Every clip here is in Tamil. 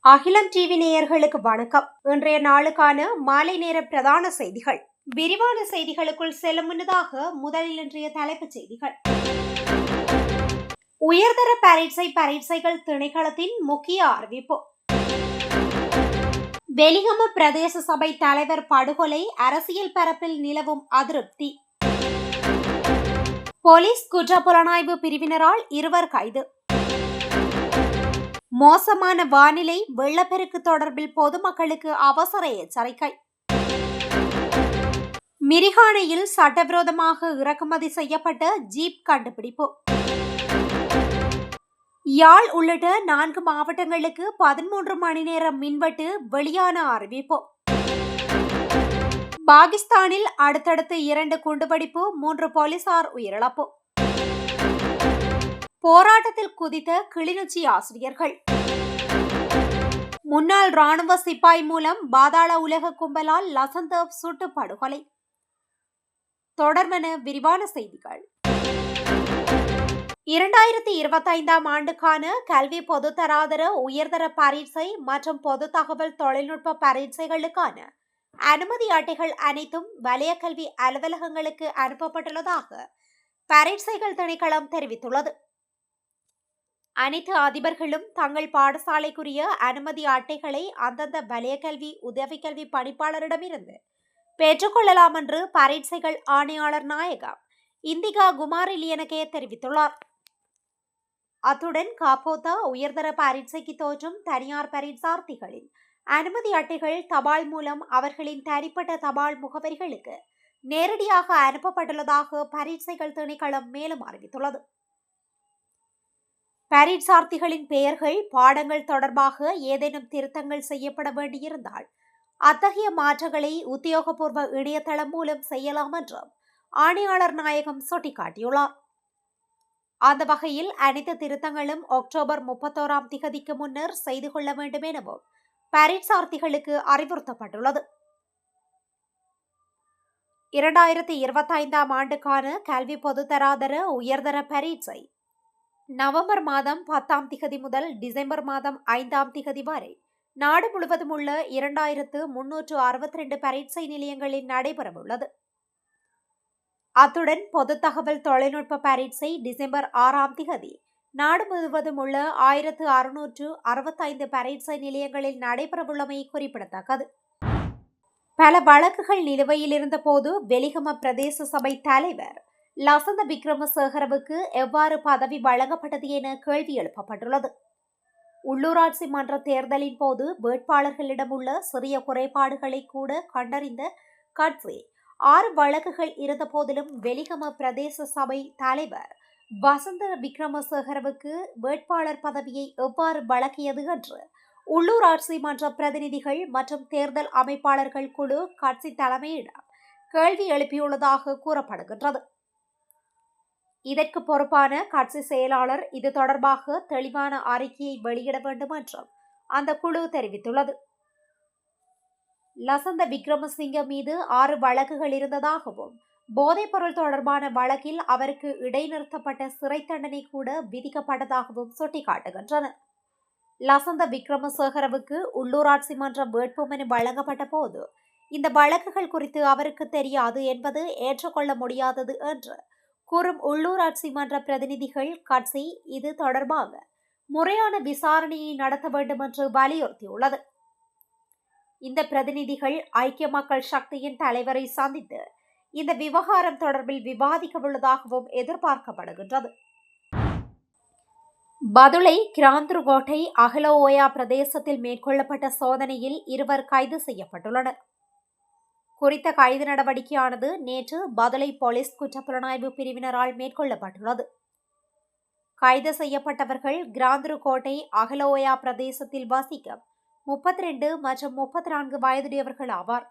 அகிலம் டிவி நேயர்களுக்கு வணக்கம். இன்றைய நாளுக்கான மாலை நேர பிரதான செய்திகள். விரிவான செய்திகளுக்குள் செல்லும் முன்னதாக முதலில் இன்றைய தலைப்புச் செய்திகள். உயர்தர பரீட்சைகள் திணைக்களத்தின் முக்கிய அறிவிப்பு. வெலிகம பிரதேச சபை தலைவர் படுகொலை, அரசியல் பரப்பில் நிலவும் அதிருப்தி. போலீஸ் குற்றப்புலனாய்வு பிரிவினரால் 2 கைது. மோசமான வானிலை, வெள்ளப்பெருக்கு தொடர்பில் பொதுமக்களுக்கு அவசர எச்சரிக்கை. மிரிகானையில் சட்டவிரோதமாக இறக்குமதி செய்யப்பட்ட ஜீப் கண்டுபிடிப்பு. யாழ் உள்ளிட்ட 4 மாவட்டங்களுக்கு 13 மணி நேரம் மின்வெட்டு, வெளியான அறிவிப்பு. பாகிஸ்தானில் அடுத்தடுத்து 2 குண்டுவெடிப்பு, 3 போலீசார் உயிரிழப்பு. போராட்டத்தில் குதித்த கிளிநொச்சி ஆசிரியர்கள். முன்னாள் ராணுவ சிப்பாய் மூலம் பாதாள உலக கும்பலால் லசந்தேவ் சுட்டு படுகொலை. தொடர்பென விரிவான செய்திகள். 2025ஆம் ஆண்டுக்கான கல்வி பொதுத்தராதர உயர்தர பரீட்சை மற்றும் பொது தகவல் தொழில்நுட்ப பரீட்சைகளுக்கான அனுமதி அட்டைகள் அனைத்தும் வலய கல்வி அலுவலகங்களுக்கு அனுப்பப்பட்டுள்ளதாக பரீட்சைகள் திணைக்களம் தெரிவித்துள்ளது. அனைத்து அதிபர்களும் தங்கள் பாடசாலைக்குரிய அனுமதி அட்டைகளை அந்தந்த வலய கல்வி உதவி கல்வி பணிப்பாளரிடமிருந்து பெற்றுக்கொள்ளலாம் என்று பரீட்சைகள் ஆணையாளர் நாயகம் இந்திகா குமாரிலியனகே தெரிவித்துள்ளார். அத்துடன் காப்போத்தா உயர்தர பரீட்சைக்கு தோற்றும் தனியார் பரீட்சார்த்திகளின் அனுமதி அட்டைகள் தபால் மூலம் அவர்களின் தனிப்பட்ட தபால் முகவரிகளுக்கு நேரடியாக அனுப்பப்பட்டுள்ளதாக பரீட்சைகள் திணைக்களம் மேலும் அறிவித்துள்ளது. பரீட்சார்த்திகளின் பெயர்கள், பாடங்கள் தொடர்பாக ஏதேனும் திருத்தங்கள் செய்யப்பட வேண்டியிருந்தால் அத்தகைய மாற்றங்களை உத்தியோகபூர்வ இணையதளம் மூலம் செய்யலாம் என்றும் ஆணையாளர் நாயகம் சுட்டிக்காட்டியுள்ளார். அந்த வகையில் அனைத்து திருத்தங்களும் அக்டோபர் 31ஆம் திகதிக்கு முன்னர் செய்து கொள்ள வேண்டும் எனவும் பரீட்சார்த்திகளுக்கு அறிவுறுத்தப்பட்டுள்ளது. 2025ஆம் ஆண்டுக்கான கல்வி பொதுத்தராதர உயர்தர பரீட்சை நவம்பர் மாதம் 10ஆம் திகதி முதல் டிசம்பர் மாதம் 5ஆம் திகதி வரை நாடு முழுவதும் உள்ள 2362 பரீட்சை நிலையங்களில் நடைபெறவுள்ளது. அத்துடன் பொது தகவல் தொழில்நுட்ப பரீட்சை டிசம்பர் 6ஆம் திகதி நாடு முழுவதும் உள்ள 1665 பரீட்சை நிலையங்களில் நடைபெறவுள்ளமை குறிப்பிடத்தக்கது. பல வழக்குகள் நிலுவையில் இருந்த போது வெலிகம பிரதேச சபை தலைவர் லசந்த விக்ரமசேகரவுக்கு எவ்வாறு பதவி வழங்கப்பட்டது என கேள்வி எழுப்பப்பட்டுள்ளது. உள்ளூராட்சி மன்ற தேர்தலின் போது வேட்பாளர்களிடம் உள்ள சிறிய குறைபாடுகளை கூட கண்டறிந்த கட்சி 6 வழக்குகள் இருந்த போதிலும் வெலிகம பிரதேச சபை தலைவர் வசந்த விக்ரமசேகரவுக்கு வேட்பாளர் பதவியை எவ்வாறு வழங்கியது என்று உள்ளூராட்சி மன்ற பிரதிநிதிகள் மற்றும் தேர்தல் அமைப்பாளர்கள் குழு கட்சி தலைமையிடம் கேள்வி எழுப்பியுள்ளதாக கூறப்படுகின்றது. இதற்கு பொறுப்பான கட்சி செயலாளர் இது தொடர்பாக தெளிவான அறிக்கையை வெளியிட வேண்டும் என்றும் அந்த குழு தெரிவித்துள்ளது. லசந்த விக்ரமசிங்க மீது 6 வழக்குகள் இருந்ததாகவும் போதைப்பொருள் தொடர்பான வழக்கில் அவருக்கு இடைநிறுத்தப்பட்ட சிறை தண்டனை கூட விதிக்கப்பட்டதாகவும் சுட்டிக்காட்டுகின்றனர். லசந்த விக்ரமசேகரவுக்கு உள்ளூராட்சி மன்ற வேட்புமனு வழங்கப்பட்ட போது இந்த வழக்குகள் குறித்து அவருக்கு தெரியாது என்பது ஏற்றுக்கொள்ள முடியாதது என்று கூறும் உள்ளூராட்சி மன்ற பிரதிநிதிகள் கட்சி இது தொடர்பாக முறையான விசாரணையை நடத்த வேண்டும் என்று வலியுறுத்தியுள்ளது. இந்த பிரதிநிதிகள் ஐக்கிய மக்கள் சக்தியின் தலைவரை சந்தித்து இந்த விவகாரம் தொடர்பில் விவாதிக்க உள்ளதாகவும் எதிர்பார்க்கப்படுகின்றது. பதுளை கிராந்துருகோட்டை அகலஓயா பிரதேசத்தில் மேற்கொள்ளப்பட்ட சோதனையில் 2 கைது செய்யப்பட்டுள்ளனர். குறித்த கைது நடவடிக்கையானது நேற்று பதுளை போலீஸ் குற்றப்புலனாய்வு பிரிவினரால் மேற்கொள்ளப்பட்டுள்ளது. கைது செய்யப்பட்டவர்கள் கிராந்துருகோட்டை அகலஓயா பிரதேசத்தில் வசிக்கும் 32 மற்றும் 34 வயதுடையவர்கள் ஆவார்.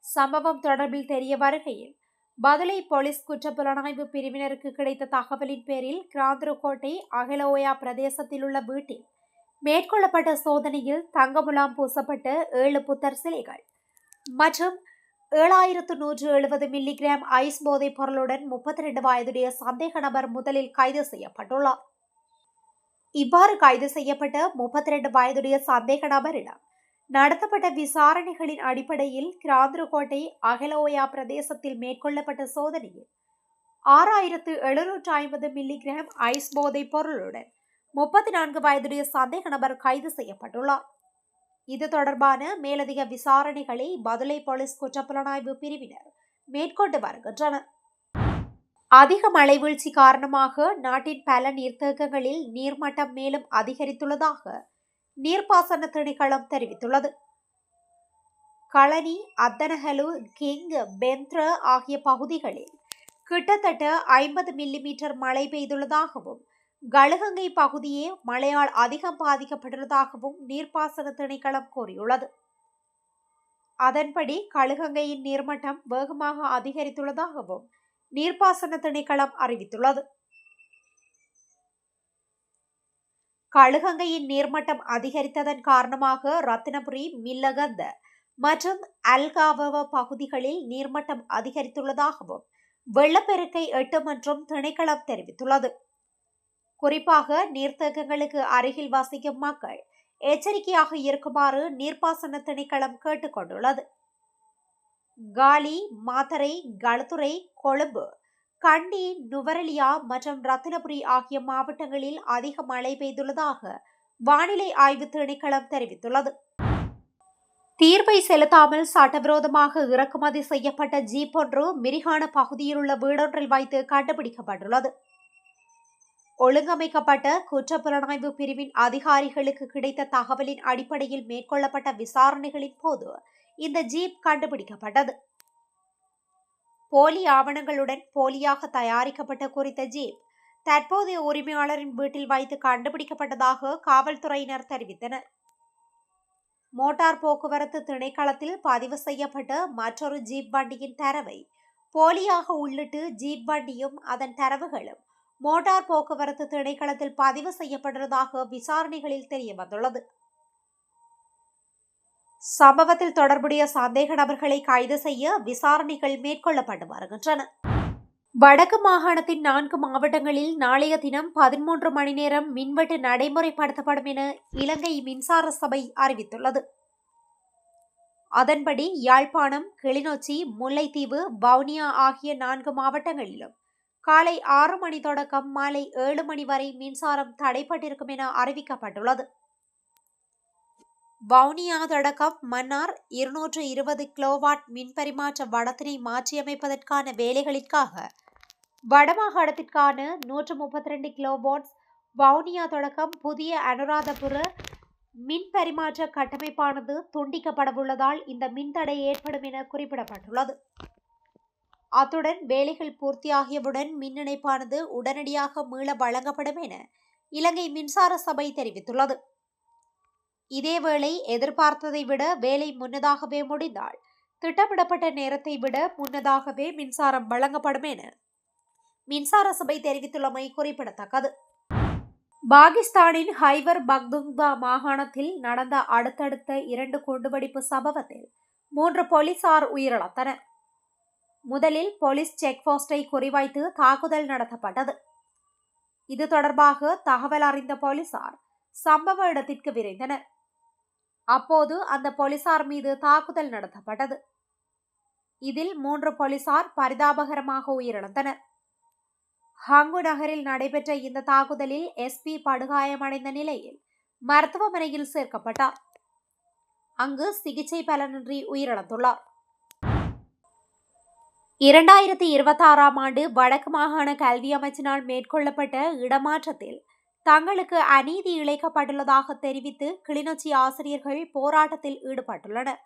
சம்பவம் தொடர்பில் தெரிய வருகையில் பதுளை போலீஸ் குற்றப்புலனாய்வு பிரிவினருக்கு கிடைத்த தகவலின் பேரில் கிராந்துருகோட்டை அகலஓயா பிரதேசத்தில் உள்ள வீட்டில் மேற்கொள்ளப்பட்ட சோதனையில் தங்கமுலாம் பூசப்பட்ட 7 புத்தர் சிலைகள் மற்றும் 7170 மில்லிகிராம் ஐஸ் போதைப் பொருளுடன் 32 வயதுடைய சந்தேக நபர் முதலில் கைது செய்யப்பட்டுள்ளார். இவ்வாறு கைது செய்யப்பட்ட 32 வயதுடைய சந்தேக நபரிடம் நடத்தப்பட்ட விசாரணைகளின் அடிப்படையில் கிராந்திரகோட்டை அகலோயா பிரதேசத்தில் மேற்கொள்ளப்பட்ட சோதனையில் 6750 மில்லிகிராம் ஐஸ் போதைப் பொருளுடன் 34 வயதுடைய சந்தேக நபர் கைது செய்யப்பட்டுள்ளார். இது தொடர்பான மேலதிக விசாரணைகளை பதுளை போலீஸ் குற்றப்புலனாய்வு பிரிவினர் மேற்கொண்டு வருகின்றனர். அதிக மழை வீழ்ச்சி காரணமாக நாட்டின் பல நீர்த்தேக்கங்களில் நீர்மட்டம் மேலும் அதிகரித்துள்ளதாக நீர்ப்பாசன திணைக்களம் தெரிவித்துள்ளது. களனி, அத்தனஹலு, கிங், பெந்த்ர ஆகிய பகுதிகளில் கிட்டத்தட்ட 50 மில்லிமீட்டர் மழை பெய்துள்ளதாகவும் கழுகங்கை பகுதியே மழையால் அதிகம் பாதிக்கப்பட்டுள்ளதாகவும் நீர்ப்பாசன திணைக்களம் கூறியுள்ளது. அதன்படி கழுகங்கையின் நீர்மட்டம் வேகமாக அதிகரித்துள்ளதாகவும் நீர்ப்பாசன திணைக்களம் அறிவித்துள்ளது. கழுகங்கையின் நீர்மட்டம் அதிகரித்ததன் காரணமாக ரத்தினபுரி, மில்லகந்த மற்றும் அல்காவவ பகுதிகளில் நீர்மட்டம் அதிகரித்துள்ளதாகவும் வெள்ளப்பெருக்கை எட்டும் என்றும் திணைக்களம் தெரிவித்துள்ளது. குறிப்பாக நீர்த்தேக்கங்களுக்கு அருகில் வசிக்கும் மக்கள் எச்சரிக்கையாக இருக்குமாறு நீர்ப்பாசன திணைக்களம் கேட்டுக் கொண்டுள்ளது. காலி, மாத்தறை, களுத்துறை, கொழும்பு, கண்டி, நுவரெலியா மற்றும் ரத்தினபுரி ஆகிய மாவட்டங்களில் அதிக மழை பெய்துள்ளதாக வானிலை ஆய்வு திணைக்களம் தெரிவித்துள்ளது. தீர்வை செலுத்தாமல் சட்டவிரோதமாக இறக்குமதி செய்யப்பட்ட ஜீப் ஒன்று மிரிகான பகுதியில் உள்ள வீடொன்றில் வைத்து கண்டுபிடிக்கப்பட்டுள்ளது. ஒழுங்கமைக்கப்பட்ட குற்றப்புலனாய்வு பிரிவின் அதிகாரிகளுக்கு கிடைத்த தகவலின் அடிப்படையில் மேற்கொள்ளப்பட்ட விசாரணைகளின் போது இந்த ஜீப் கண்டுபிடிக்கப்பட்டது. போலி ஆவணங்களுடன் போலியாக தயாரிக்கப்பட்ட குறித்த ஜீப் தற்போதைய உரிமையாளரின் வீட்டில் வைத்து கண்டுபிடிக்கப்பட்டதாக காவல்துறையினர் தெரிவித்தனர். மோட்டார் போக்குவரத்து திணைக்களத்தில் பதிவு செய்யப்பட்ட மற்றொரு ஜீப் வண்டியின் தரவை போலியாக உள்ளிட்டு ஜீப் வண்டியும் அதன் தரவுகளும் மோட்டார் போக்குவரத்து திணைக்களத்தில் பதிவு செய்யப்பட்டுள்ளதாக விசாரணைகளில் தெரிய வந்துள்ளது. சம்பவத்தில் தொடர்புடைய சந்தேக நபர்களை கைது செய்ய விசாரணைகள் மேற்கொள்ளப்பட்டு வருகின்றன. வடக்கு மாகாணத்தின் 4 மாவட்டங்களில் நாளைய தினம் 13 மணி நேரம் மின்வெட்டு நடைமுறைப்படுத்தப்படும் என இலங்கை மின்சார சபை அறிவித்துள்ளது. அதன்படி யாழ்ப்பாணம், கிளிநொச்சி, முல்லைத்தீவு, வவுனியா ஆகிய 4 மாவட்டங்களிலும் காலை 6 மணி தொடக்கம் மாலை 7 மணி வரை மின்சாரம் தடைப்பட்டிருக்கும் என அறிவிக்கப்பட்டுள்ளது. வவுனியா தொடக்கம் மன்னார் 220 கிலோவாட் மின்பரிமாற்ற வடத்தினை மாற்றியமைப்பதற்கான வேலைகளிற்காக வடமாகாணத்திற்கான 132 கிலோவாட், வவுனியா தொடக்கம் புதிய அனுராதபுர மின்பரிமாற்ற கட்டமைப்பானது துண்டிக்கப்படவுள்ளதால் இந்த மின்தடை ஏற்படும் என குறிப்பிடப்பட்டுள்ளது. அத்துடன் வேலைகள் பூர்த்தியாகியவுடன் மின் இணைப்பானது உடனடியாக மீள வழங்கப்படும் என இலங்கை மின்சார சபை தெரிவித்துள்ளது. இதேவேளை எதிர்பார்த்ததை விட வேலை முன்னதாகவே முடிந்தால் திட்டமிடப்பட்ட நேரத்தை விட முன்னதாகவே மின்சாரம் வழங்கப்படும் என மின்சார சபை தெரிவித்துள்ளமை குறிப்பிடத்தக்கது. பாகிஸ்தானின் ஹைபர் பக்துங்பா மாகாணத்தில் நடந்த அடுத்தடுத்த 2 குண்டுவெடிப்பு சம்பவத்தில் 3 போலீசார் உயிரிழந்தனர். முதலில் போலீஸ் செக் போஸ்டை குறிவைத்து தாக்குதல் நடத்தப்பட்டது. இது தொடர்பாக தகவல் அறிந்த போலீசார் சம்பவ இடத்திற்கு விரைந்தனர். அப்போது அந்த போலீசார் மீது தாக்குதல் நடத்தப்பட்டது. இதில் 3 போலீசார் பரிதாபகரமாக உயிரிழந்தனர். ஹங்கு நகரில் நடைபெற்ற இந்த தாக்குதலில் எஸ்பி படுகாயமடைந்த நிலையில் மருத்துவமனையில் சேர்க்கப்பட்டார். அங்கு சிகிச்சை பலனின்றி உயிரிழந்துள்ளார். 2026ஆம் ஆண்டு வடக்கு மாகாண கல்வி அமைச்சினால் மேற்கொள்ளப்பட்ட இடமாற்றத்தில் தங்களுக்கு அநீதி இழைக்கப்பட்டுள்ளதாக தெரிவித்து கிளிநொச்சி ஆசிரியர்கள் போராட்டத்தில் ஈடுபட்டுள்ளனர்.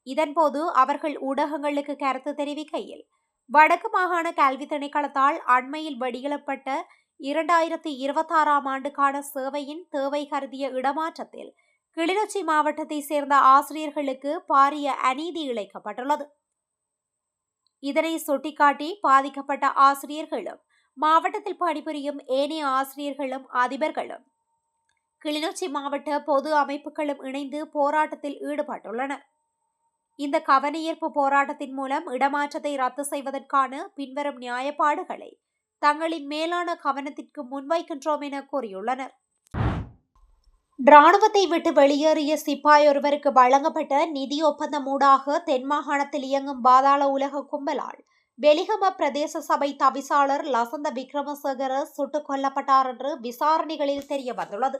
இதன்போது அவர்கள் ஊடகங்களுக்கு கருத்து தெரிவிக்கையில், வடக்கு மாகாண கல்வி திணைக்களத்தால் அண்மையில் வெளியிடப்பட்ட 2026ஆம் ஆண்டுக்கான சேவையின் தேவை கருதிய இடமாற்றத்தில் கிளிநொச்சி மாவட்டத்தை சேர்ந்த ஆசிரியர்களுக்கு பாரிய அநீதி இழைக்கப்பட்டுள்ளது. இதனை சுட்டிக்காட்டி பாதிக்கப்பட்ட ஆசிரியர்களும் மாவட்டத்தில் பணிபுரியும் ஏனைய ஆசிரியர்களும் அதிபர்களும் கிளிநொச்சி மாவட்ட பொது அமைப்புகளும் இணைந்து போராட்டத்தில் ஈடுபட்டுள்ளனர். இந்த கவனஈர்ப்பு போராட்டத்தின் மூலம் இடமாற்றத்தை ரத்து செய்வதற்கான பின்வரும் நியாயப்பாடுகளை தங்களின் மேலான கவனத்திற்கு முன்வைக்கின்றோம் என கூறியுள்ளனர். இராணுவத்தை விட்டு வெளியேறிய சிப்பாய் ஒருவருக்கு வழங்கப்பட்ட நிதி ஒப்பந்தமூடாக தென் மாகாணத்தில் இயங்கும் பாதாள உலக கும்பலால் வெலிகம பிரதேச சபை தவிசாளர் லசந்த விக்ரமசேகர சுட்டுக் கொல்லப்பட்டார் என்று விசாரணைகளில் தெரிய வந்துள்ளது.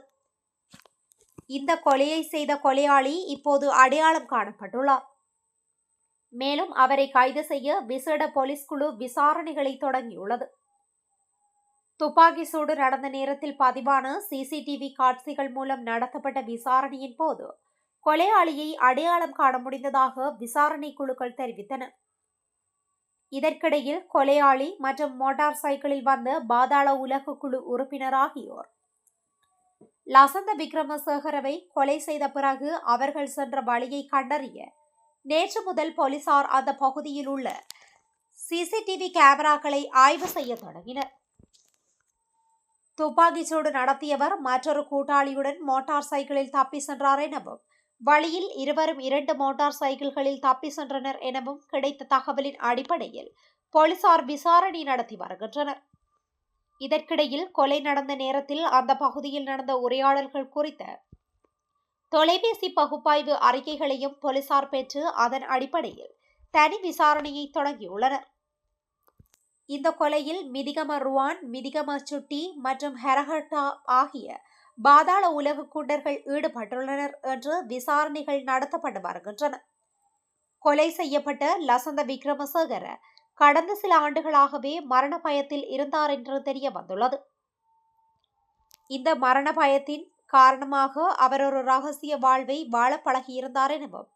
இந்த கொலையை செய்த கொலையாளி இப்போது அடையாளம் காணப்பட்டுள்ளார். மேலும் அவரை கைது செய்ய விசேட போலீஸ் குழு விசாரணைகளை தொடங்கியுள்ளது. துப்பாக்கி சூடு நடந்த நேரத்தில் பதிவான சிசிடிவி காட்சிகள் மூலம் நடத்தப்பட்ட விசாரணையின் போது கொலையாளியை அடையாளம் காண முடிந்ததாக விசாரணை குழுக்கள் தெரிவித்தன. இதற்கிடையில் கொலையாளி மற்றும் மோட்டார் சைக்கிளில் வந்த பாதாள உலக குழு உறுப்பினர் ஆகியோர் லசந்த விக்ரமசேகரவை கொலை செய்த பிறகு அவர்கள் சென்ற வழியை கண்டறிய நேற்று முதல் போலீசார் அந்த பகுதியில் உள்ள சிசிடிவி கேமராக்களை ஆய்வு செய்ய தொடங்கினர். துப்பாக்கிச்சூடு நடத்தியவர் மற்றொரு கூட்டாளியுடன் மோட்டார் சைக்கிளில் தப்பி சென்றார் எனவும் வழியில் இருவரும் 2 மோட்டார் சைக்கிள்களில் தப்பி சென்றனர் எனவும் கிடைத்த தகவலின் அடிப்படையில் போலீசார் விசாரணை நடத்தி வருகின்றனர். இதற்கிடையில் கொலை நடந்த நேரத்தில் அந்த பகுதியில் நடந்த உரையாடல்கள் குறித்த தொலைபேசி பகுப்பாய்வு அறிக்கைகளையும் போலீசார் பெற்று அதன் அடிப்படையில் தனி விசாரணையை தொடங்கியுள்ளனர். இந்த கொலையில் மிதிகம ருவான், மிதிகம சுட்டி மற்றும் ஹெரஹட்டா ஆகிய பாதாள உலக குண்டர்கள் ஈடுபட்டுள்ளனர் என்று விசாரணைகள் நடத்தப்பட்டு வருகின்றன. கொலை செய்யப்பட்ட லசந்த விக்ரமசேகர கடந்த சில ஆண்டுகளாகவே மரண பயத்தில் இருந்தார் என்று தெரிய வந்துள்ளது. இந்த மரண பயத்தின் காரணமாக அவர் ஒரு ரகசிய வாழ்வை வாழ பழகியிருந்தார் எனவும்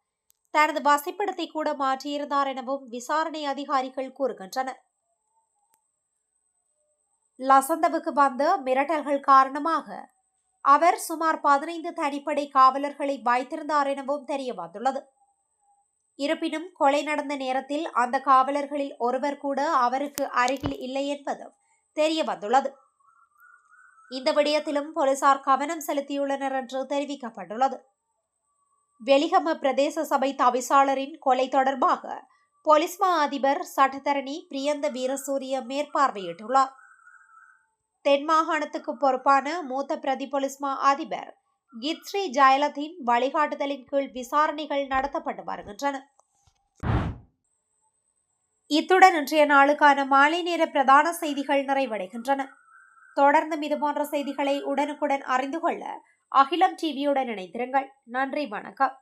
தனது வசிப்பிடத்தை கூட மாற்றியிருந்தார் எனவும் விசாரணை அதிகாரிகள் கூறுகின்றனர். லசந்தவுக்கு வந்த மிரட்டல்கள் காரணமாக அவர் சுமார் 15 தனிப்படை காவலர்களை வைத்திருந்தார் எனவும் தெரிய வந்துள்ளது. இருப்பினும் கொலை நடந்த நேரத்தில் அந்த காவலர்களில் ஒருவர் கூட அவருக்கு அருகில் இல்லை என்பதும் தெரிய வந்துள்ளது. இந்த விடயத்திலும் போலீசார் கவனம் செலுத்தியுள்ளனர் என்று தெரிவிக்கப்பட்டுள்ளது. வெலிகம பிரதேச சபை தவிசாளரின் கொலை தொடர்பாக போலீஸ் மா அதிபர் சட்டத்தரணி பிரியந்த வீரசூரிய மேற்பார்வையிட்டுள்ளார். தென் மாகாணத்துக்கு பொறுப்பான மூத்த பிரதி போலீஸ் மா அதிபர் கித்ஸ்ரீ ஜயலத்தின் வழிகாட்டுதலின் கீழ் விசாரணைகள் நடத்தப்பட்டு வருகின்றன. இத்துடன் இன்றைய நாளுக்கான மாலை நேர பிரதான செய்திகள் நிறைவடைகின்றன. தொடர்ந்தும் இதுபோன்ற செய்திகளை உடனுக்குடன் அறிந்து கொள்ள அகிலம் டிவியுடன் இணைந்திருங்கள். நன்றி, வணக்கம்.